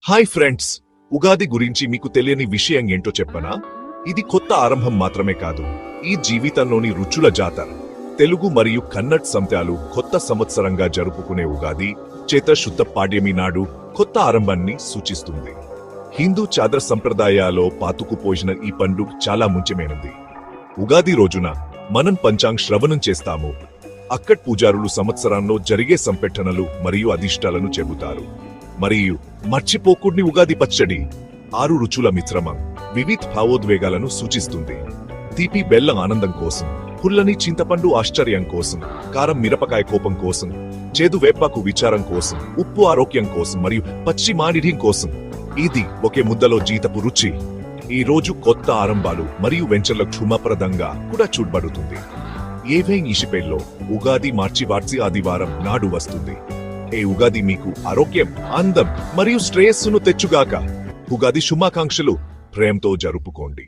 Hi friends, Ugadi గురించి మీకు తెలియని విషయం ఏంటో చెప్పనా? ఇది కొత్త ఆరంభం మాత్రమే కాదు, ఈ జీవితంలోని రుచుల జాతర. తెలుగు మరియు కన్నడ్ సంత్యాలు కొత్త సంవత్సరంగా జరుపుకునే ఉగాది చేత శుద్ధ పాడ్యమి నాడు కొత్త ఆరంభాన్ని సూచిస్తుంది. హిందూ చాదర సంప్రదాయాల్లో పాతుకుపోయిన ఈ పండుగ చాలా ముఖ్యమైనది. ఉగాది రోజున మనం పంచాంగ శ్రవణం చేస్తాము. అక్కడ్ పూజారులు సంవత్సరంలో జరిగే సంపెట్టనలు మరియు అధిష్టాలను చెబుతారు. మరియు మర్చిపోకూడని ఉగాది పచ్చడి 6 రుచుల మిశ్రమం వివిధ భావోద్వేగాలను సూచిస్తుంది. తీపి బెల్లం ఆనందం కోసం, పుల్లని చింతపండు ఆశ్చర్యం కోసం, కారం మిరపకాయ కోపం కోసం, చేదు వేపాకు విచారం కోసం, ఉప్పు ఆరోగ్యం కోసం మరియు పచ్చి మానిఢ్యం కోసం. ఇది ఒకే ముద్దలో జీతపు రుచి. ఈ రోజు కొత్త ఆరంభాలు మరియు వెంచర్ల క్షుమప్రదంగా కూడా చూడబడుతుంది. ఏవైనా ఇషిపేల్లో ఉగాది మార్చి ఆదివారం నాడు వస్తుంది. ఏ ఉగాది మీకు ఆరోగ్యం, అందం మరియు శ్రేయస్సును తెచ్చుగాక. ఉగాది శుభాకాంక్షలు. ప్రేమతో జరుపుకోండి.